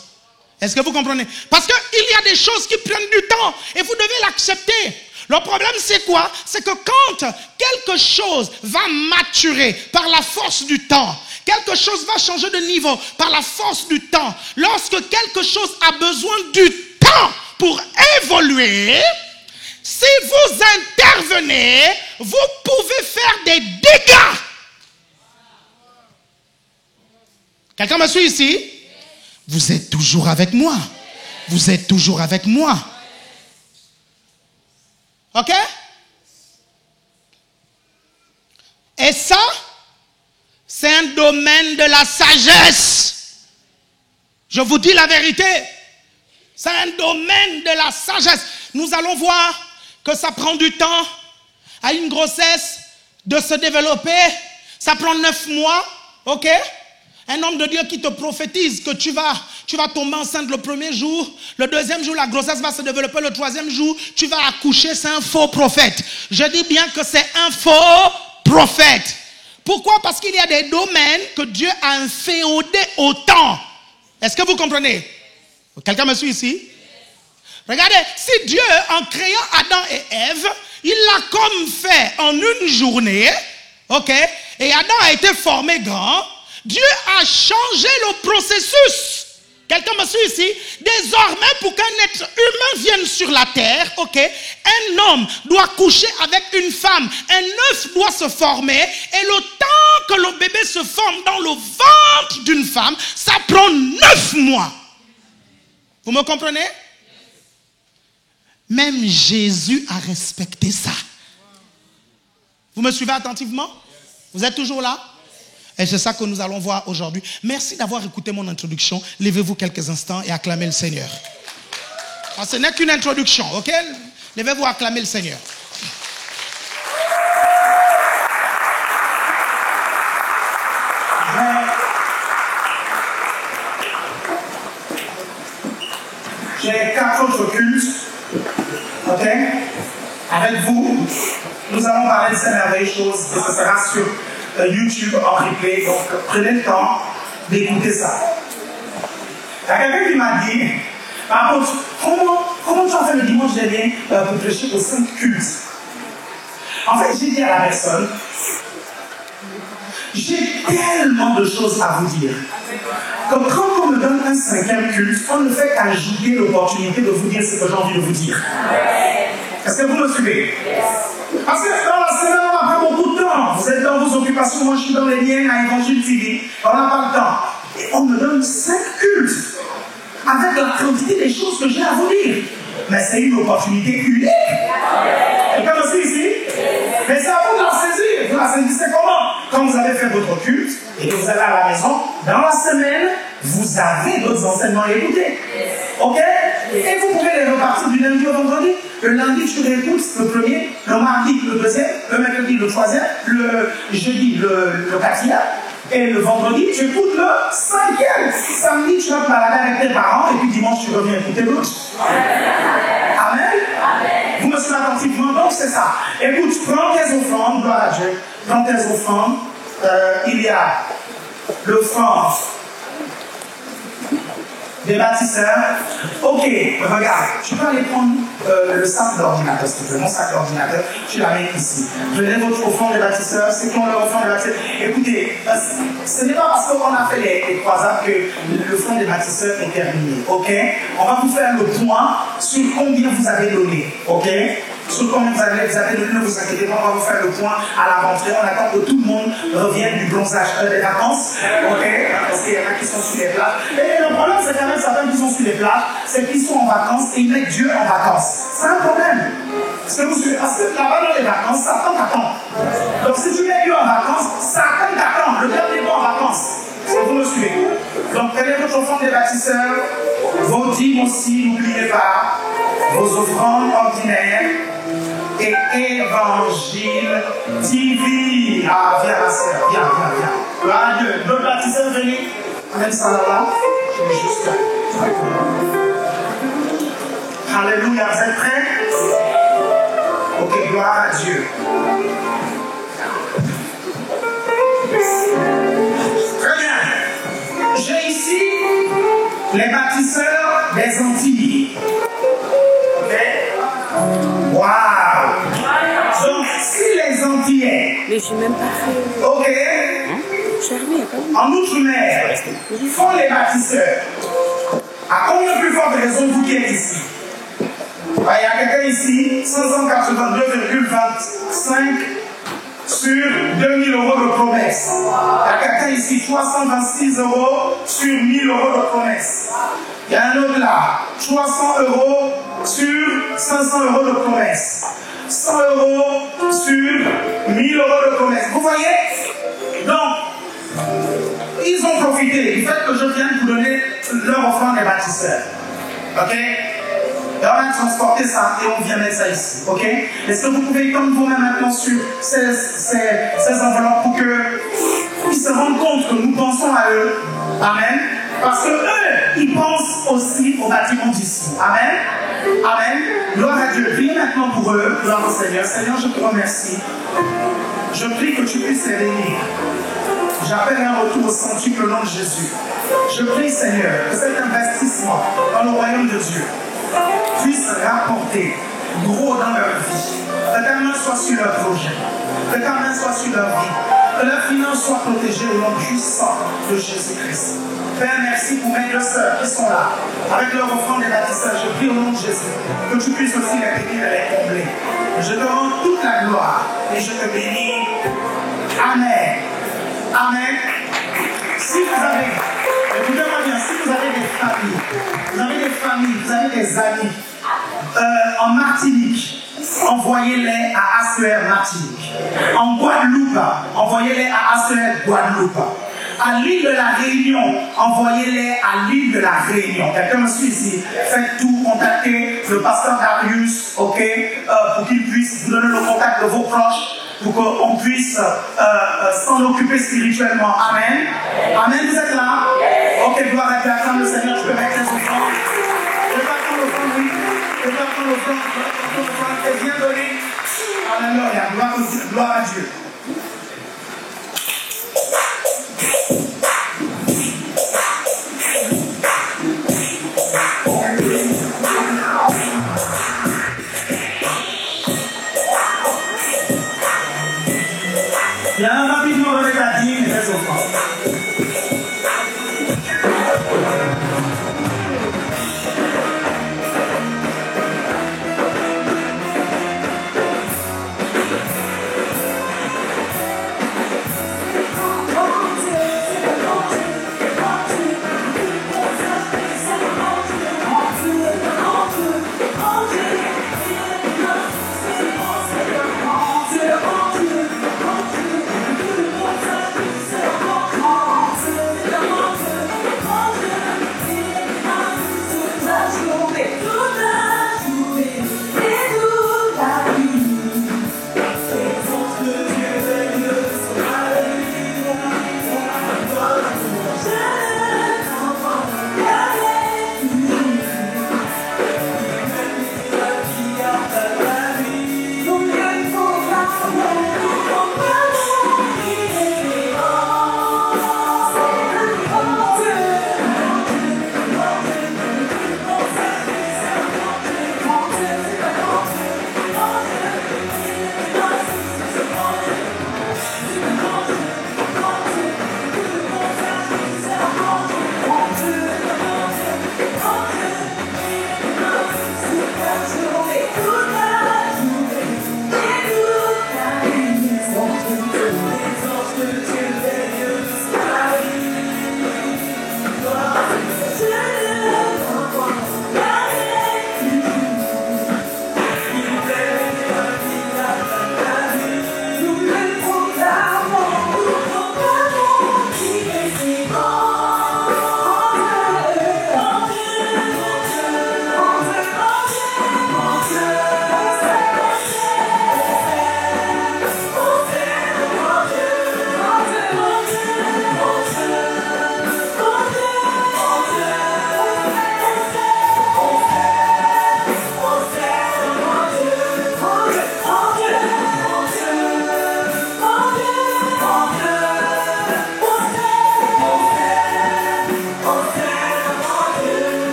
Est-ce que vous comprenez? Parce qu'il y a des choses qui prennent du temps et vous devez l'accepter. Le problème, c'est quoi? C'est que quand quelque chose va maturer par la force du temps, quelque chose va changer de niveau par la force du temps, lorsque quelque chose a besoin du temps pour évoluer, si vous intervenez, vous pouvez faire des dégâts. Quelqu'un me suit ici? Vous êtes toujours avec moi. Vous êtes toujours avec moi. Ok? Et ça, c'est un domaine de la sagesse. Je vous dis la vérité. C'est un domaine de la sagesse. Nous allons voir que ça prend du temps à une grossesse de se développer. Ça prend 9 mois. Ok? Un homme de Dieu qui te prophétise que tu vas tomber enceinte le premier jour, le deuxième jour, la grossesse va se développer, le troisième jour, tu vas accoucher, c'est un faux prophète. Je dis bien que c'est un faux prophète. Pourquoi? Parce qu'il y a des domaines que Dieu a inféodés au temps. Est-ce que vous comprenez? Quelqu'un me suit ici? Regardez, si Dieu, en créant Adam et Ève, il l'a comme fait en une journée, ok, et Adam a été formé grand, Dieu a changé le processus. Quelqu'un me suit ici? Désormais, pour qu'un être humain vienne sur la terre, ok, un homme doit coucher avec une femme, un œuf doit se former, et le temps que le bébé se forme dans le ventre d'une femme, ça prend 9 mois. Vous me comprenez? Même Jésus a respecté ça. Vous me suivez attentivement? Vous êtes toujours là? Et c'est ça que nous allons voir aujourd'hui. Merci d'avoir écouté mon introduction. Levez-vous quelques instants et acclamez le Seigneur. Alors, ce n'est qu'une introduction, ok? Levez-vous, acclamez le Seigneur. J'ai 4 autres cultes, ok? Avec vous, nous allons parler de ces merveilleuses choses et ce sera sur YouTube en replay, donc prenez le temps d'écouter ça. Il y a quelqu'un qui m'a dit, par contre, comment tu as fait le dimanche dernier pour prêcher aux 5 cultes? En fait, j'ai dit à la personne, j'ai tellement de choses à vous dire. Comme quand on me donne un 5e culte, on ne fait qu'ajouter l'opportunité de vous dire ce que j'ai envie de vous dire. Est-ce que vous me suivez? Parce que dans la semaine, on n'a pas beaucoup de temps. Vous êtes dans vos occupations, moi je suis dans les miennes à Évangile TV. On n'a pas le temps. Et on me donne 5 cultes avec la quantité des choses que j'ai à vous dire. Mais c'est une opportunité unique. Quelqu'un me suit ici? Mais c'est à vous de la saisir. Vous la saisissez comment? Quand vous avez fait votre culte et que vous allez à la maison, dans la semaine, vous avez d'autres enseignements à écouter. Ok? Et vous pouvez les repartir du lundi au vendredi. Le lundi, tu réécoutes le premier, le mardi, le deuxième, le mercredi, le troisième, le jeudi, le quatrième. Et le vendredi, tu écoutes le 5e. Samedi, tu vas te balader avec tes parents. Et puis dimanche, tu reviens écouter l'autre. Amen. Vous me suivez attentivement. Donc, c'est ça. Écoute, prends tes offrandes. Gloire à Dieu. Prends tes offrandes. Il y a l'offrande des bâtisseurs. Ok, regarde, tu peux aller prendre le sac d'ordinateur, s'il te plaît, mon sac d'ordinateur, tu l'amènes ici. Prenez votre offrande des bâtisseurs, c'est qu'on leur offrande des bâtisseurs. Écoutez, ce n'est pas parce qu'on a fait les croisades que l'offrande des bâtisseurs est terminée, ok? On va vous faire le point sur combien vous avez donné, ok? Sur combien vous avez donné, ne vous inquiétez pas, on va vous faire le point à la rentrée. On attend que tout le monde revienne du bronzage des vacances, ok? Parce qu'il y en a qui sont sur les plages. Et le problème, c'est quand même certains qui sont sur les plages, c'est qu'ils sont en vacances et ils mettent Dieu en vacances. C'est un problème. Parce que là-bas dans les vacances, Satan t'attend. Donc si tu mets Dieu en vacances, Satan t'attend. Le diable n'est pas en vacances. Vous me suivez. Donc prenez votre offrande des bâtisseurs, vos dîmes aussi, n'oubliez pas, vos offrandes ordinaires et Évangile TV. Ah, viens ma soeur, viens. Gloire à Dieu. D'autres bâtisseurs, venez. Amène ça là-bas. Je vais juste là. Alléluia, vous êtes prêts? Ok, gloire à Dieu. Très bien. J'ai ici les bâtisseurs des Antilles. Ok? Waouh! Donc, si les Antillais. Mais je suis même pas fait. Ok? Hein? En Outre-mer, font les bâtisseurs. À combien plus forte raison vous qui êtes ici? Il y a quelqu'un ici, 582,25 sur 2000 € de promesse. Il y a quelqu'un ici, 326 € sur 1000 € de promesse. Il y a un autre là, 300 € sur 500 € de promesse. 100 € sur 1000 € de promesse. Vous voyez? Donc, ils ont profité du fait que je viens de vous donner leur offrande des bâtisseurs. Ok? Et on a transporté ça et on vient mettre ça ici. Ok? Est-ce que vous pouvez comme vous-même maintenant sur ces enveloppes pour qu'ils se rendent compte que nous pensons à eux? Amen. Parce que eux, ils pensent aussi au bâtiment d'ici. Amen. Amen. Gloire à Dieu. Prie maintenant pour eux. Gloire au Seigneur. Seigneur, je te remercie. Je prie que tu puisses les bénir. J'appelle un retour au centuple au nom de Jésus. Je prie, Seigneur, que cet investissement dans le royaume de Dieu puisse rapporter gros dans leur vie. Que ta main soit sur leur projet. Que ta main soit sur leur vie. Que leurs finances soient protégées au nom puissant de Jésus-Christ. Père, merci pour mes deux sœurs qui sont là, avec leur offrande des bâtisseurs. Je prie au nom de Jésus que tu puisses aussi les bénir et les combler. Je te rends toute la gloire et je te bénis. Amen. Amen. Si vous avez, écoutez-moi bien, si vous avez des familles, vous avez des amis en Martinique, envoyez-les à ACR Martinique. En Guadeloupe, envoyez-les à ACR Guadeloupe. À l'île de la Réunion, envoyez-les à l'île de la Réunion. Quelqu'un me suit ici. Faites tout, contactez le pasteur Darius, ok, pour qu'il puisse vous donner le contact de vos proches, pour qu'on puisse s'en occuper spirituellement. Amen. Amen, vous êtes là? Ok, gloire à Dieu. Acclame le Seigneur, tu peux mettre tes offrandes. Je vais attendre l'offrande, oui. Je vais attendre l'offrande. C'est bien donné. Alléluia. Gloire à Dieu. Viens rapidement avec la dîme. les offrandes.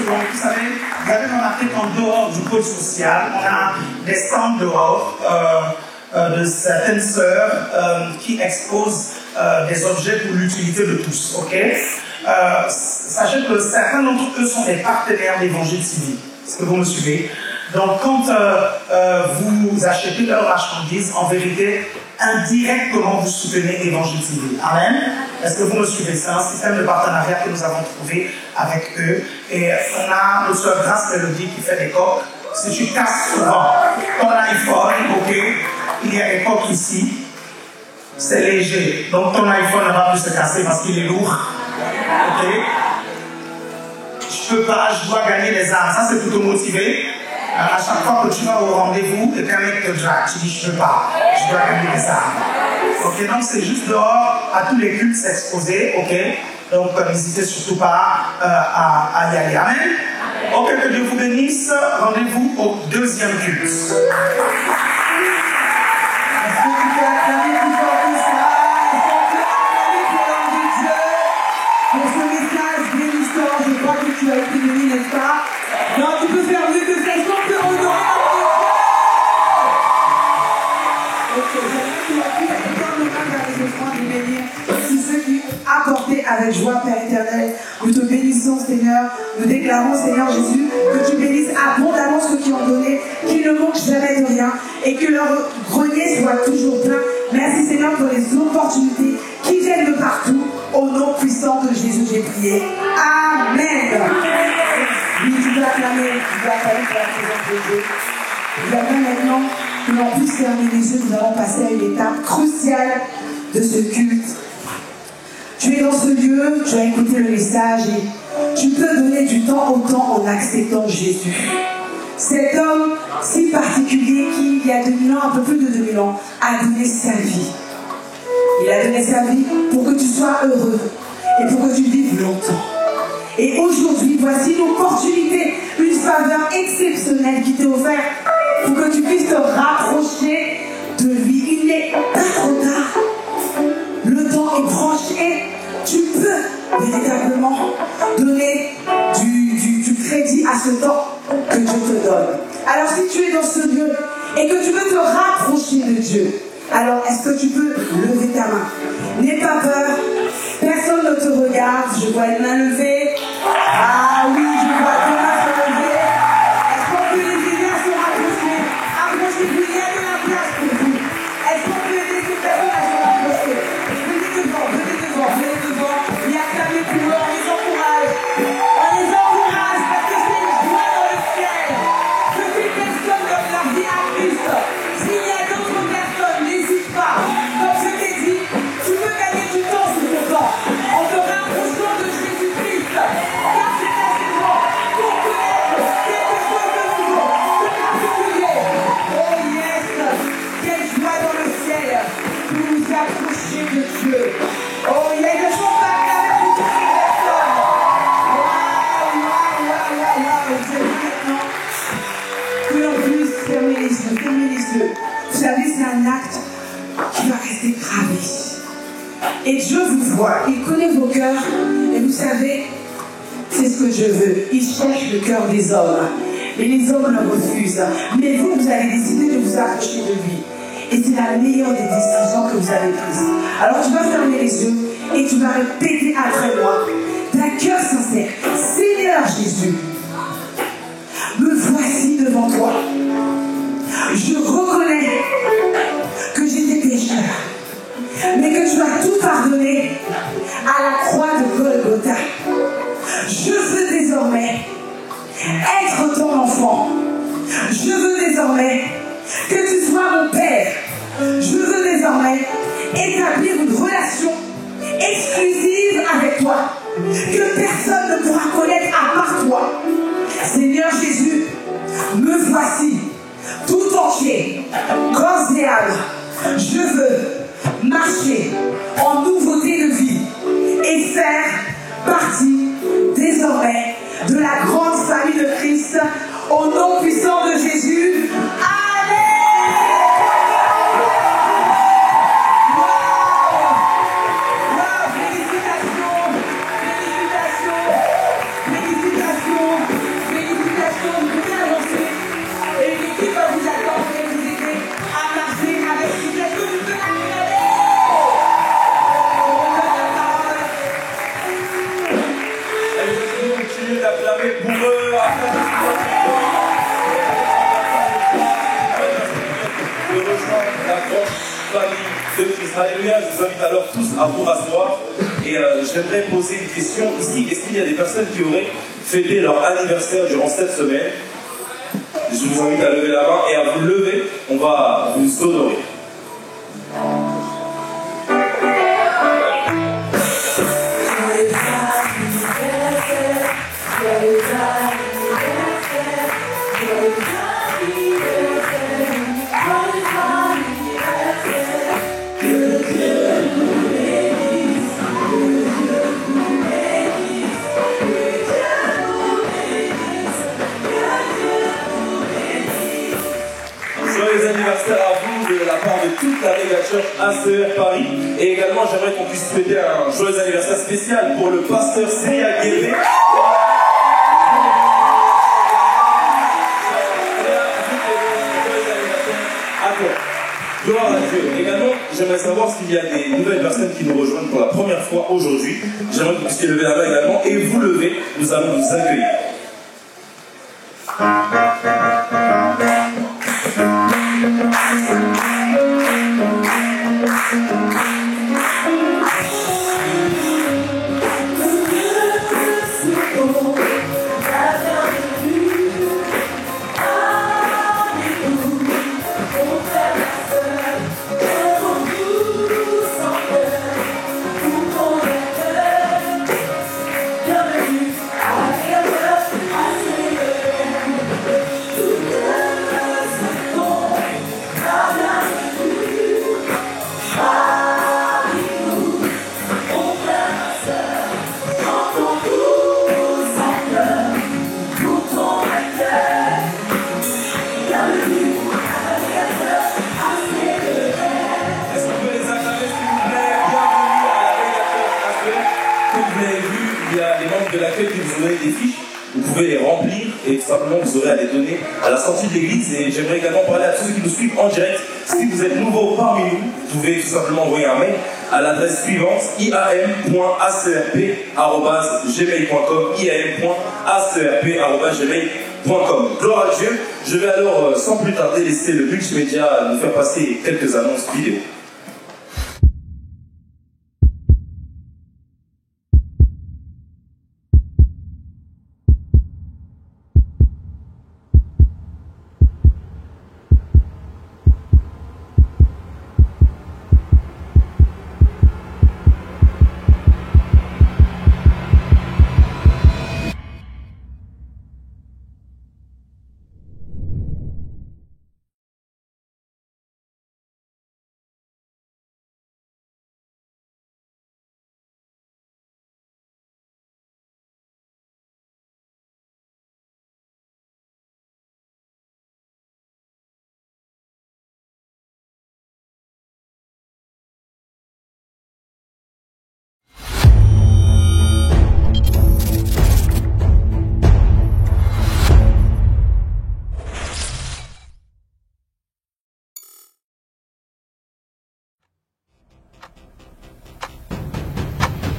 Vous savez, vous avez remarqué qu'en dehors du pôle social, on a des stands dehors de certaines sœurs qui exposent des objets pour l'utilité de tous. Ok? Sachez que certains d'entre eux sont des partenaires d'Évangile TV. Est-ce que vous me suivez? Donc, quand vous achetez leurs marchandises, en vérité, indirectement, vous soutenez Évangile TV. Amen. Est-ce que vous me suivez? C'est un système de partenariat que nous avons trouvé avec eux. Et on a notre soeur Grâce Mélodie qui fait des coques. Si tu casses souvent ton iPhone, ok, il y a des coques ici. C'est léger. Donc ton iPhone ne va plus se casser parce qu'il est lourd. Ok. Je peux pas, je dois gagner les âmes. Ça, c'est plutôt motivé. À chaque fois que tu vas au rendez-vous et qu'un mec te drague, tu dis je peux pas, je dois gagner des âmes. Ok, donc c'est juste dehors à tous les cultes s'exposer, ok. Donc n'hésitez surtout pas à y aller. Amen. Ok, que Dieu vous bénisse. Rendez-vous au deuxième culte. Est-ce que tu peux acclamer plus fort que ça? Est-ce qu'on peut acclamer pour l'homme de Dieu? Pour ce message bénissant, je crois que tu as été béni, n'est-ce pas? Non, tu peux faire mieux que ça. Est-ce qu'on peut honorer l'homme de Dieu? Ok, j'aimerais que la dans le mal dans les offrandes et bénir tous ceux qui ont apporté avec joie, Père éternel. Nous te bénissons, Seigneur. Nous déclarons, Seigneur Jésus, que tu bénisses abondamment ceux qui ont donné, qu'ils ne manquent jamais de rien et que leur grenier soit toujours plein. Merci, Seigneur, pour les opportunités qui viennent de partout. Au nom puissant de Jésus, j'ai prié. Amen. Oui, tu peux acclamer, tu peux acclamer pour la présence de Dieu. J'aimerais maintenant que l'on puisse fermer les yeux. Nous allons passer à une étape cruciale de ce culte. Tu es dans ce lieu, tu as écouté le message et tu peux donner du temps au temps en acceptant Jésus. Cet homme si particulier qui, il y a 2000 ans, un peu plus de 2000 ans, a donné sa vie. Il a donné sa vie pour que tu sois heureux et pour que tu vives longtemps. Et aujourd'hui, voici une opportunité, une faveur exceptionnelle qui t'est offerte pour que tu puisses te rapprocher de lui. Il n'est pas trop tard. Le temps est proche et tu peux véritablement donner du crédit à ce temps que Dieu te donne. Alors si tu es dans ce lieu et que tu veux te rapprocher de Dieu, Alors, est-ce que tu peux lever ta main? N'aie pas peur. Personne ne te regarde. Je vois une main levée. Ah oui, je vois deux mains se lever. Est-ce qu'on peut les aider à se rapprocher? Approchez-vous, il y a de la place pour vous. Est-ce qu'on peut aider ces personnes à se rapprocher? Venez devant, venez devant, venez devant. Il y a clamé pour eux, on les encourage. On les encourage parce que c'est une joie dans le ciel. Que ces personnes donnent leur vie à Christ. S'il y a d'autres personnes, n'hésite pas. Comme je t'ai dit, tu peux gagner du temps sur ton temps. En te rapprochant de Jésus-Christ. Car c'est la saison pour connaître quelque chose de nouveau, de particulier. Oh yes, quelle joie dans le ciel pour nous approcher de Dieu. Oh yes, ne sont pas acclamés pour toutes ces personnes. Waouh, waouh, waouh, waouh. J'aimerais maintenant que l'on puisse fermer les yeux, fermer les yeux. Vous savez, c'est un acte qui va rester gravé. Et Dieu vous voit, il connaît vos cœurs, et vous savez, c'est ce que je veux. Il cherche le cœur des hommes, mais les hommes le refusent. Mais vous, vous avez décidé de vous approcher de lui. Et c'est la meilleure des décisions que vous avez prises. Alors tu vas fermer les yeux et tu vas répéter après moi, d'un cœur sincère: Seigneur Jésus, me voici devant toi. Je reconnais que j'étais pécheur, mais que tu as tout pardonné à la croix de Golgotha. Je veux désormais être ton enfant. Je veux désormais que tu sois mon Père. Je veux désormais établir une relation exclusive avec toi, que personne ne pourra connaître à part toi. Seigneur Jésus, me voici tout entier, corps et âme. Je veux marcher en nouveauté de vie et faire partie désormais de la grande famille de Christ, au nom puissant de Jésus. Amen. Wow, félicitations, vous pouvez avancer et l'équipe va vous attendre et vous aider à marcher avec succès. Est-ce que vous pouvez acclamer? Continuez d'acclamer pour eux. De rejoindre la grande famille de Christ. Alléluia. Je vous invite alors tous à vous rasseoir. Et j'aimerais poser une question ici. Est-ce qu'il y a des personnes qui auraient fêté leur anniversaire durant cette semaine? Je vous invite à lever la main et à vous lever. On va vous honorer. Joyeux anniversaire à vous de la part de toute la Mega Church ACR Paris. Et également, j'aimerais qu'on puisse souhaiter un joyeux anniversaire spécial pour le pasteur Séa Guébé. Gloire à Dieu. Également, j'aimerais savoir s'il y a des nouvelles personnes qui nous rejoignent pour la première fois aujourd'hui. J'aimerais que vous puissiez lever la main également et vous lever. Nous allons vous accueillir. vous pouvez les remplir et tout simplement vous aurez à les donner à la sortie de l'église. Et j'aimerais également parler à tous ceux qui nous suivent en direct. Si vous êtes nouveau parmi nous, vous pouvez tout simplement envoyer un mail à l'adresse suivante iam.acerp@gmail.com iam.acerp@gmail.com. Gloire à Dieu. Je vais alors sans plus tarder laisser le multimédia nous faire passer quelques annonces vidéo.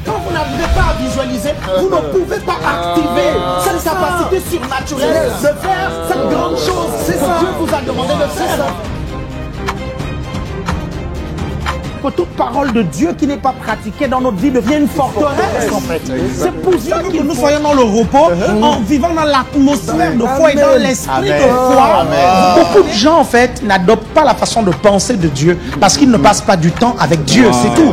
Quand vous n'arrivez pas à visualiser, vous ne pouvez pas activer cette capacité surnaturelle de faire cette grande chose. C'est ça. Dieu vous a demandé de faire. Que toute parole de Dieu qui n'est pas pratiquée dans notre vie devienne une forteresse en fait. C'est pour ça que nous soyons dans le repos, en vivant dans l'atmosphère de foi et dans l'esprit de foi. Beaucoup de gens en fait n'adoptent pas la façon de penser de Dieu parce qu'ils ne passent pas du temps avec Dieu, c'est tout.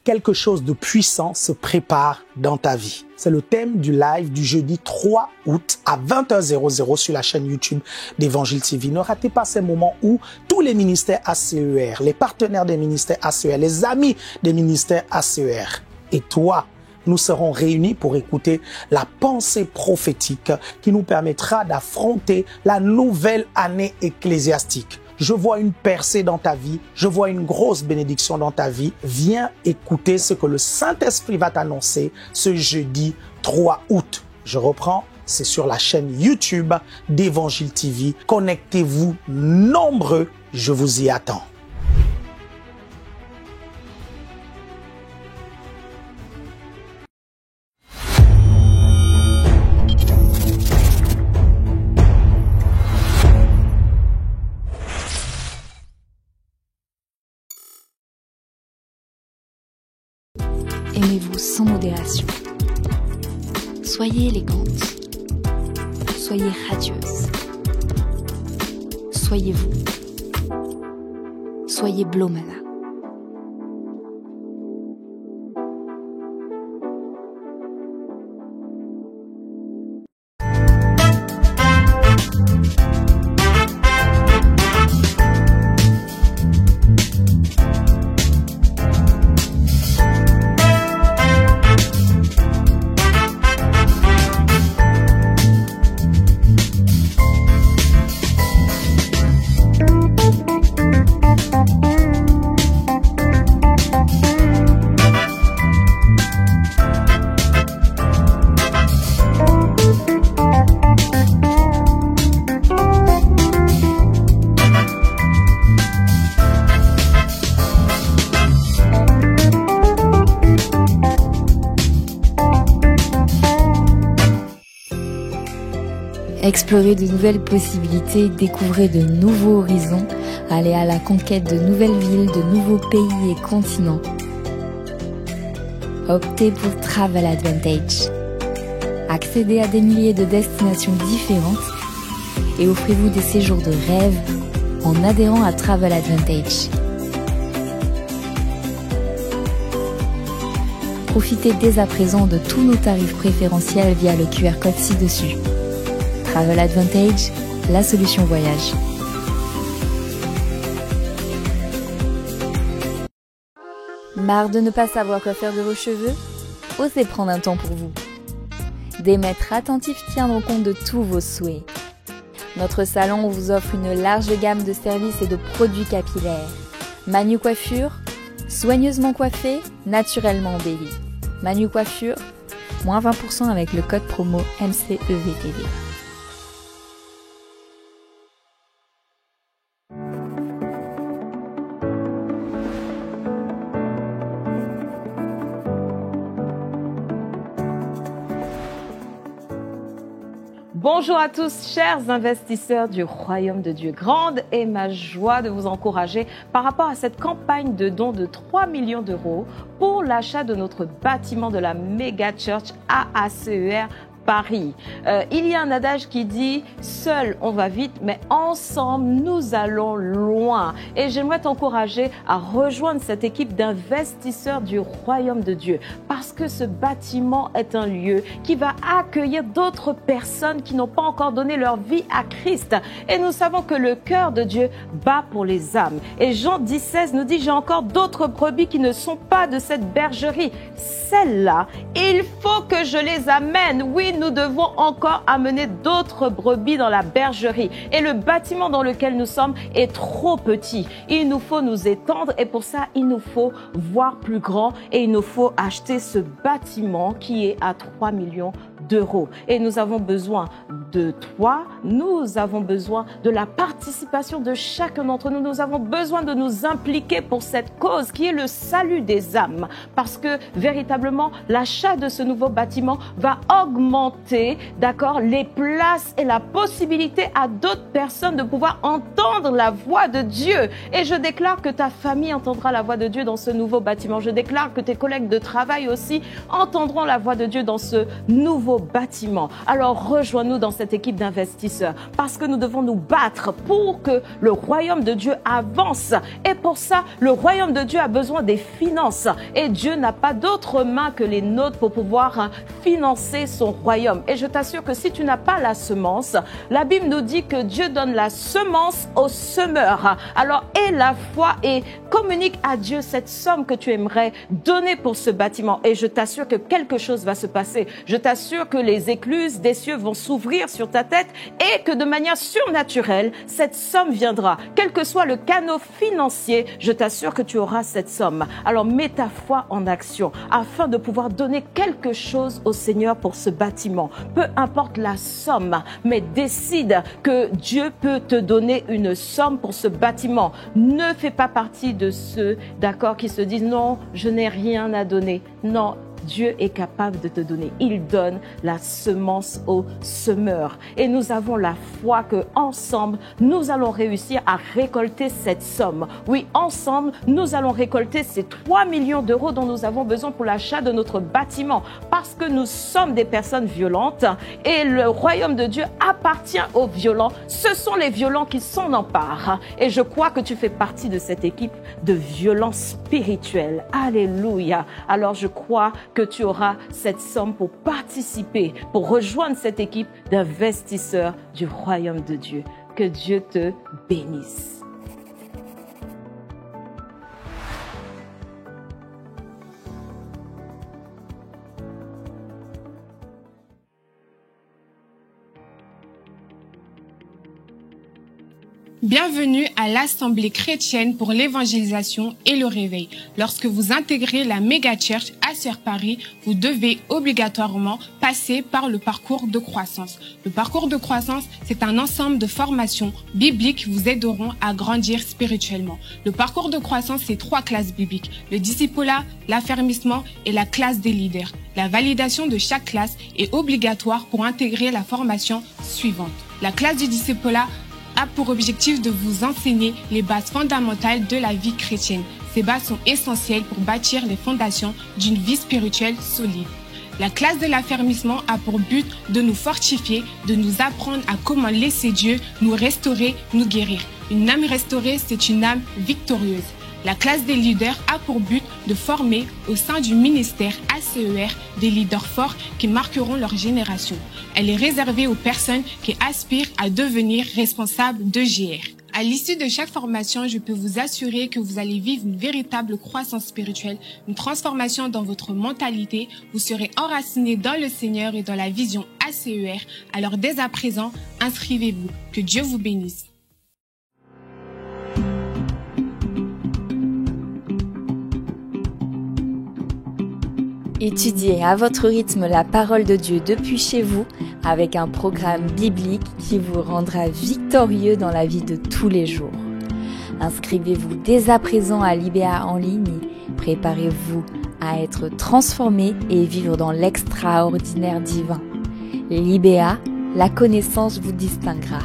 Quelque chose de puissant se prépare dans ta vie. C'est le thème du live du jeudi 3 août à 20h00 sur la chaîne YouTube d'Évangile TV. Ne ratez pas ces moments où tous les ministères ACER, les partenaires des ministères ACER, les amis des ministères ACER et toi, nous serons réunis pour écouter la pensée prophétique qui nous permettra d'affronter la nouvelle année ecclésiastique. Je vois une percée dans ta vie, je vois une grosse bénédiction dans ta vie. Viens écouter ce que le Saint-Esprit va t'annoncer ce jeudi 3 août. Je reprends, c'est sur la chaîne YouTube d'Évangile TV. Connectez-vous nombreux, je vous y attends. Aimez-vous sans modération. Soyez élégante. Soyez radieuse. Soyez vous. Soyez Blomana. Explorez de nouvelles possibilités, découvrez de nouveaux horizons, allez à la conquête de nouvelles villes, de nouveaux pays et continents. Optez pour Travel Advantage. Accédez à des milliers de destinations différentes et offrez-vous des séjours de rêve en adhérant à Travel Advantage. Profitez dès à présent de tous nos tarifs préférentiels via le QR code ci-dessus. Travel Advantage, la solution voyage. Marre de ne pas savoir quoi faire de vos cheveux? Osez prendre un temps pour vous. Des maîtres attentifs tiendront compte de tous vos souhaits. Notre salon vous offre une large gamme de services et de produits capillaires. Manu Coiffure, soigneusement coiffé, naturellement embelli. Manu Coiffure, moins 20% avec le code promo MCEVTV. Bonjour à tous, chers investisseurs du Royaume de Dieu. Grande est ma joie de vous encourager par rapport à cette campagne de dons de 3 millions d'euros pour l'achat de notre bâtiment de la Mega Church AACER Paris. Il y a un adage qui dit « Seul on va vite, mais ensemble nous allons loin ». Et j'aimerais t'encourager à rejoindre cette équipe d'investisseurs du Royaume de Dieu parce que ce bâtiment est un lieu qui va accueillir d'autres personnes qui n'ont pas encore donné leur vie à Christ. Et nous savons que le cœur de Dieu bat pour les âmes. Et Jean 10,16 nous dit « J'ai encore d'autres brebis qui ne sont pas de cette bergerie. Celles-là, il faut que je les amène. » Oui, nous devons encore amener d'autres brebis dans la bergerie. Et le bâtiment dans lequel nous sommes est trop petit. Il nous faut nous étendre et pour ça, il nous faut voir plus grand et il nous faut acheter ce bâtiment qui est à 3 millions d'euros. Et nous avons besoin de toi, nous avons besoin de la participation de chacun d'entre nous. Nous avons besoin de nous impliquer pour cette cause qui est le salut des âmes. Parce que véritablement, l'achat de ce nouveau bâtiment va augmenter, d'accord, les places et la possibilité à d'autres personnes de pouvoir entendre la voix de Dieu. Et je déclare que ta famille entendra la voix de Dieu dans ce nouveau bâtiment. Je déclare que tes collègues de travail aussi entendront la voix de Dieu dans ce nouveau bâtiment. Alors rejoins-nous dans cette équipe d'investisseurs parce que nous devons nous battre pour que le royaume de Dieu avance. Et pour ça, le royaume de Dieu a besoin des finances. Et Dieu n'a pas d'autre main que les nôtres pour pouvoir financer son royaume. Et je t'assure que si tu n'as pas la semence, la Bible nous dit que Dieu donne la semence au semeur. Alors aie la foi et communique à Dieu cette somme que tu aimerais donner pour ce bâtiment. Et je t'assure que quelque chose va se passer. Je t'assure que les écluses des cieux vont s'ouvrir sur ta tête et que de manière surnaturelle, cette somme viendra. Quel que soit le canal financier, je t'assure que tu auras cette somme. Alors mets ta foi en action afin de pouvoir donner quelque chose au Seigneur pour ce bâtiment. Peu importe la somme, mais décide que Dieu peut te donner une somme pour ce bâtiment. Ne fais pas partie de ceux, d'accord, qui se disent non, je n'ai rien à donner. Non. Dieu est capable de te donner. Il donne la semence au semeur. Et nous avons la foi que ensemble, nous allons réussir à récolter cette somme. Oui, ensemble, nous allons récolter ces 3 millions d'euros dont nous avons besoin pour l'achat de notre bâtiment. Parce que nous sommes des personnes violentes et le royaume de Dieu appartient aux violents. Ce sont les violents qui s'en emparent. Et je crois que tu fais partie de cette équipe de violence spirituelle. Alléluia. Alors je crois que tu auras cette somme pour participer, pour rejoindre cette équipe d'investisseurs du royaume de Dieu. Que Dieu te bénisse. Bienvenue à l'Assemblée chrétienne pour l'évangélisation et le réveil. Lorsque vous intégrez la Mega Church AACER Paris, vous devez obligatoirement passer par le parcours de croissance. Le parcours de croissance, c'est un ensemble de formations bibliques qui vous aideront à grandir spirituellement. Le parcours de croissance, c'est 3 classes bibliques: le discipulat, l'affermissement et la classe des leaders. La validation de chaque classe est obligatoire pour intégrer la formation suivante. La classe du discipulat a pour objectif de vous enseigner les bases fondamentales de la vie chrétienne. Ces bases sont essentielles pour bâtir les fondations d'une vie spirituelle solide. La classe de l'affermissement a pour but de nous fortifier, de nous apprendre à comment laisser Dieu nous restaurer, nous guérir. Une âme restaurée, c'est une âme victorieuse. La classe des leaders a pour but de former au sein du ministère ACER des leaders forts qui marqueront leur génération. Elle est réservée aux personnes qui aspirent à devenir responsables de GR. À l'issue de chaque formation, je peux vous assurer que vous allez vivre une véritable croissance spirituelle, une transformation dans votre mentalité. Vous serez enraciné dans le Seigneur et dans la vision ACER. Alors dès à présent, inscrivez-vous. Que Dieu vous bénisse. Étudiez à votre rythme la parole de Dieu depuis chez vous avec un programme biblique qui vous rendra victorieux dans la vie de tous les jours. Inscrivez-vous dès à présent à l'IBA en ligne et préparez-vous à être transformé et vivre dans l'extraordinaire divin. L'IBA, la connaissance vous distinguera.